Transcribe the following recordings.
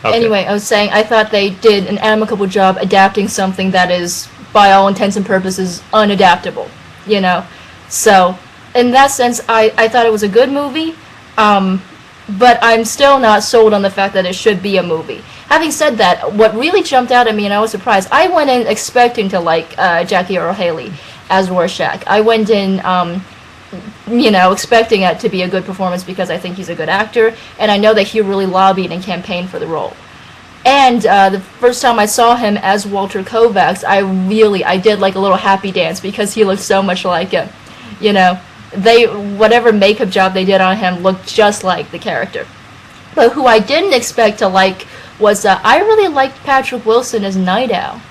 Okay. Anyway, I was saying I thought they did an amicable job adapting something that is, by all intents and purposes, unadaptable. You know, so in that sense, I thought it was a good movie. But I'm still not sold on the fact that it should be a movie. Having said that, what really jumped out at me, and I was surprised, I went in expecting to like Jackie Earle Haley as Rorschach. I went in, expecting it to be a good performance because I think he's a good actor, and I know that he really lobbied and campaigned for the role. And the first time I saw him as Walter Kovacs, I did like a little happy dance because he looked so much like him, you know. Whatever makeup job they did on him looked just like the character. But who I didn't expect to like was, I really liked Patrick Wilson as Night Owl.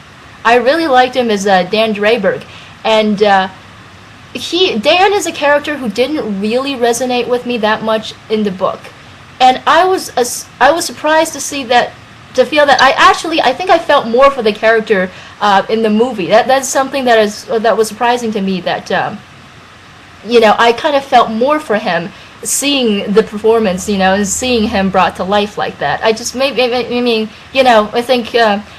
I really liked him as Dan Drayberg. And Dan is a character who didn't really resonate with me that much in the book. And I was surprised to feel that I think I felt more for the character in the movie. That's something that was surprising to me, that I kind of felt more for him seeing the performance, and seeing him brought to life like that. I think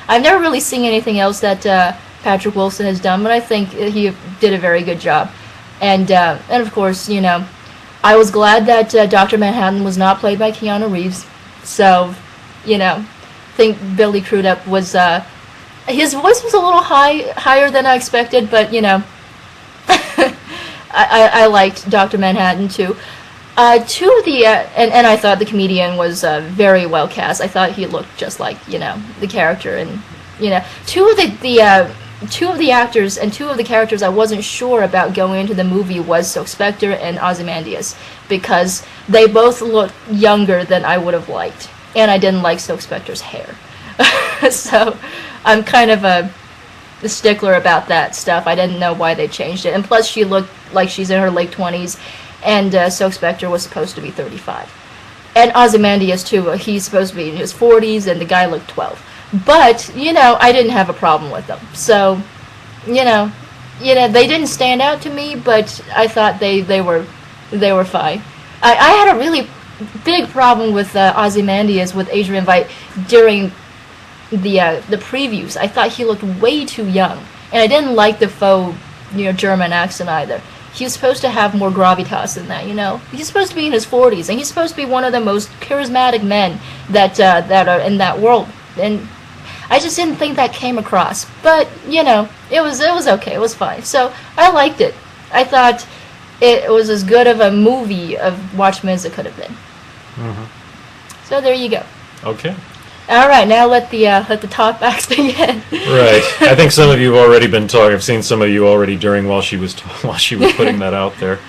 I've never really seen anything else that Patrick Wilson has done, but I think he did a very good job. And of course, I was glad that Dr. Manhattan was not played by Keanu Reeves. So, I think Billy Crudup was, his voice was a little higher than I expected, but, I liked Dr. Manhattan too. Two of the and I thought the comedian was very well cast. I thought he looked just like the character, and two of the actors and two of the characters I wasn't sure about going into the movie was Silk Spectre and Ozymandias, because they both looked younger than I would have liked, and I didn't like Silk Spectre's hair. So I'm kind of a stickler about that stuff. I didn't know why they changed it, and plus she looked like she's in her late 20s, and Silk Spectre was supposed to be 35, and Ozymandias too. He's supposed to be in his 40s, and the guy looked 12. But I didn't have a problem with them. So they didn't stand out to me, but I thought they were fine. I had a really big problem with Ozymandias with Adrian Veidt during the previews. I thought he looked way too young, and I didn't like the faux German accent either. He was supposed to have more gravitas than that. He's supposed to be in his 40s, and he's supposed to be one of the most charismatic men that are in that world, and I just didn't think that came across. But it was okay. It was fine. So I liked it. I thought it was as good of a movie of Watchmen as it could have been. Mm-hmm. So there you go. Okay. All right, now let the talkbacks begin. Right. I think some of you have already been talking. I've seen some of you already while she was putting that out there.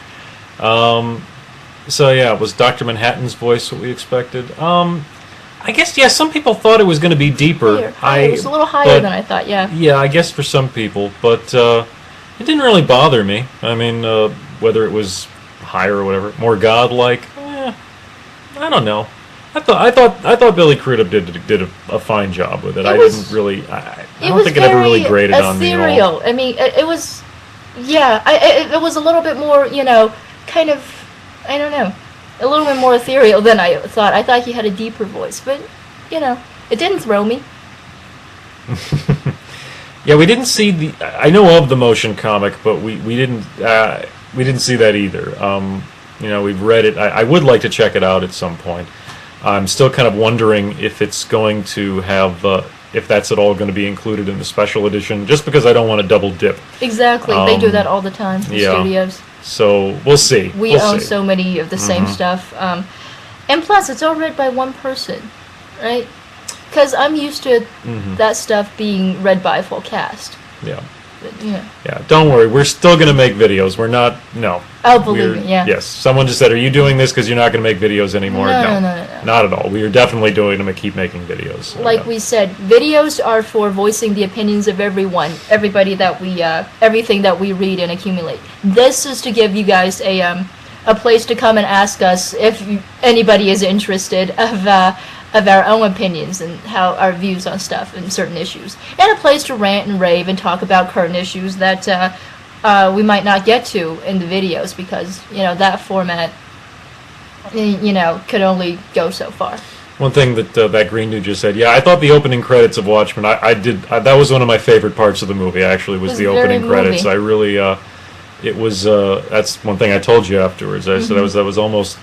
So yeah, was Dr. Manhattan's voice what we expected? I guess some people thought it was going to be deeper. It was a little higher than I thought. Yeah. Yeah, I guess for some people, but it didn't really bother me. I mean, whether it was higher or whatever, more godlike. I don't know. I thought Billy Crudup did a fine job with it. I don't think it ever really grated on me at all. I mean, it was, it was a little bit more, kind of, I don't know, a little bit more ethereal than I thought. I thought he had a deeper voice, but it didn't throw me. Yeah, we didn't see I know of the motion comic, but we didn't see that either. We've read it. I would like to check it out at some point. I'm still kind of wondering if it's going to have, if that's at all going to be included in the special edition, just because I don't want to double dip. Exactly. They do that all the time in studios. So we'll see. We own so many of the same stuff. And plus, it's all read by one person, right? Because I'm used to that stuff being read by a full cast. Yeah. But, yeah, don't worry. We're still going to make videos. We're not, no. Oh, believe me, yeah. Yes. Someone just said, are you doing this because you're not going to make videos anymore? No. Not at all. We are definitely going to keep making videos. Like we said, videos are for voicing the opinions of everybody that everything that we read and accumulate. This is to give you guys a place to come and ask us if anybody is interested of our own opinions and how our views on stuff and certain issues, and a place to rant and rave and talk about current issues that we might not get to in the videos, because that format could only go so far. One thing that that Green Dude just said, yeah, I thought the opening credits of Watchmen, that was one of my favorite parts of the movie, actually, was the opening credits. I really, it was, that's one thing I told you afterwards. I said that was almost,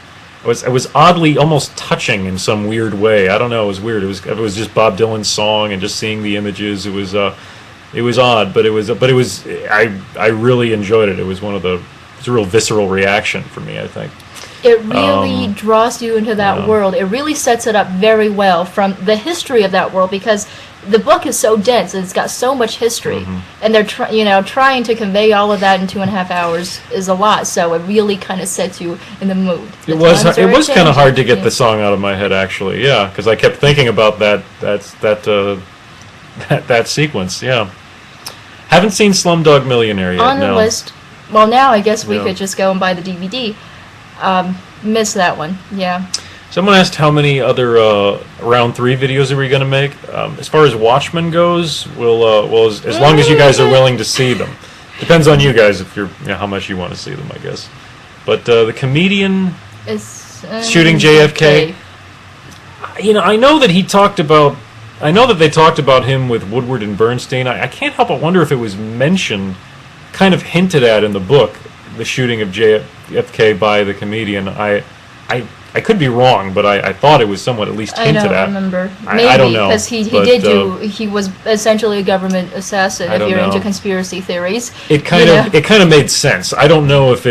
it was oddly almost touching in some weird way. I don't know, it was weird. It was just Bob Dylan's song and just seeing the images. It was odd, but it was, I really enjoyed it. It was it's a real visceral reaction for me, I think. It really draws you into that world. It really sets it up very well from the history of that world, because the book is so dense and it's got so much history, and they're trying to convey all of that in 2.5 hours is a lot. So it really kind of sets you in the mood. It was kind of hard to get the song out of my head, actually. Yeah, because I kept thinking about that sequence. Yeah, haven't seen Slumdog Millionaire yet. On the list. Well, now I guess we could just go and buy the DVD. Missed that one. Yeah. Someone asked how many other round 3 videos are we going to make. As far as Watchmen goes, we'll as long as you guys are willing to see them. Depends on you guys if how much you want to see them, I guess. But the comedian shooting JFK. I know that he talked about. I know that they talked about him with Woodward and Bernstein. I can't help but wonder if it was mentioned, kind of hinted at in the book, the shooting of JFK by the comedian. I could be wrong, but I thought it was somewhat at least hinted at. I don't remember. Maybe, I don't know. Because he was essentially a government assassin, if you're into conspiracy theories. It kind of made sense. I don't know if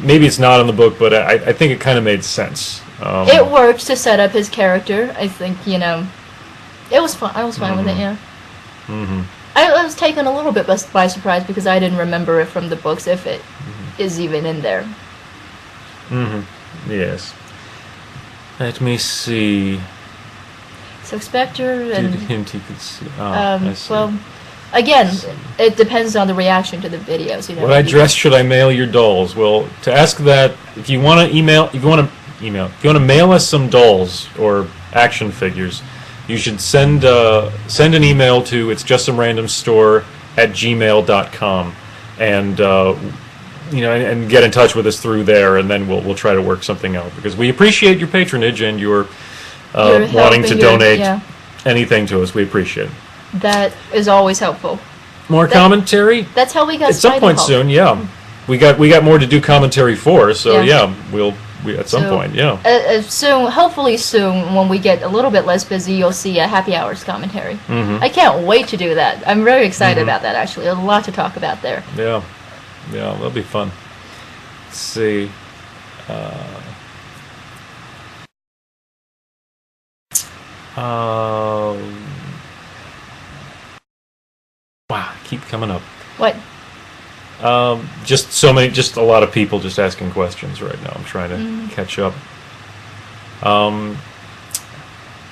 maybe it's not in the book, but I think it kind of made sense. It worked to set up his character. I think, it was fun. I was fine with it, yeah. I was taken a little bit by surprise because I didn't remember it from the books, if it is even in there. Yes. Let me see. So Spectre and... Did hint he could see. Well, again, it depends on the reaction to the videos. What address should I mail your dolls? Well, to ask that, if you want to mail us some dolls or action figures, you should send an email to ItsJustSomeRandomStore@gmail.com, and and get in touch with us through there, and then we'll try to work something out, because we appreciate your patronage and your wanting to donate anything to us. We appreciate it. That is always helpful. More commentary? That's how we got at some point soon. Yeah, we got more to do commentary for. So we'll at some point. Yeah. Soon, hopefully soon, when we get a little bit less busy, you'll see a Happy Hours commentary. I can't wait to do that. I'm very excited about that. Actually, there's a lot to talk about there. Yeah. Yeah, that'll be fun. Let's see. Wow, keep coming up. What? Just a lot of people just asking questions right now. I'm trying to catch up.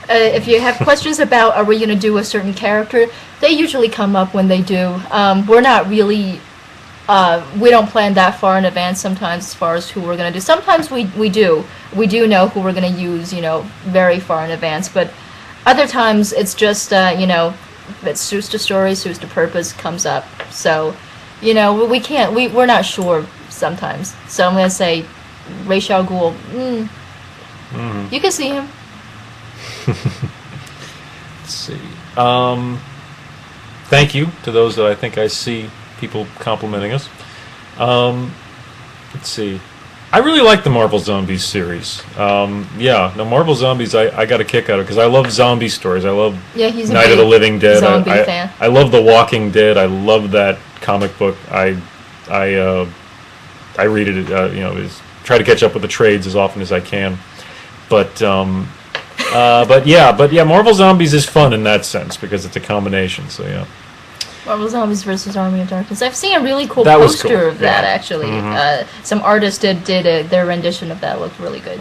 If you have questions about are we going to do a certain character, they usually come up when they do. We're not really... we don't plan that far in advance sometimes as far as who we're going to do. Sometimes we do. We do know who we're going to use, very far in advance. But other times it's just, it suits the story, suits the purpose, comes up. So, we're not sure sometimes. So I'm going to say Ra's al Ghul, you can see him. Let's see. Thank you to those that I think I see people complimenting us. Let's see. I really like the Marvel Zombies series. Marvel Zombies I got a kick out of, because I love zombie stories. I love Night of the Living Dead. Zombie fan. I love The Walking Dead. I love that comic book. I read it. Try to catch up with the trades as often as I can. But Marvel Zombies is fun in that sense, because it's a combination. So yeah. Marvel Zombies versus Army of Darkness. I've seen a really cool poster of that, actually. Some artist did their rendition of that. It looked really good.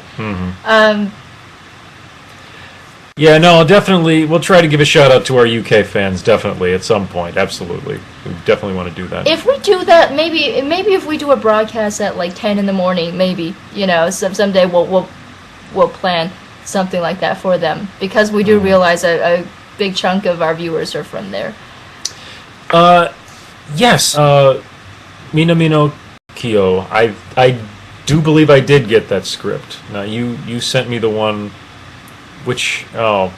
Definitely. We'll try to give a shout out to our UK fans, definitely, at some point. Absolutely. We definitely want to do that. If we do that, maybe if we do a broadcast at like 10 in the morning, maybe, someday we'll plan something like that for them, because we do realize a big chunk of our viewers are from there. Yes. Minamino Kyo. I do believe I did get that script. Now you sent me the one which oh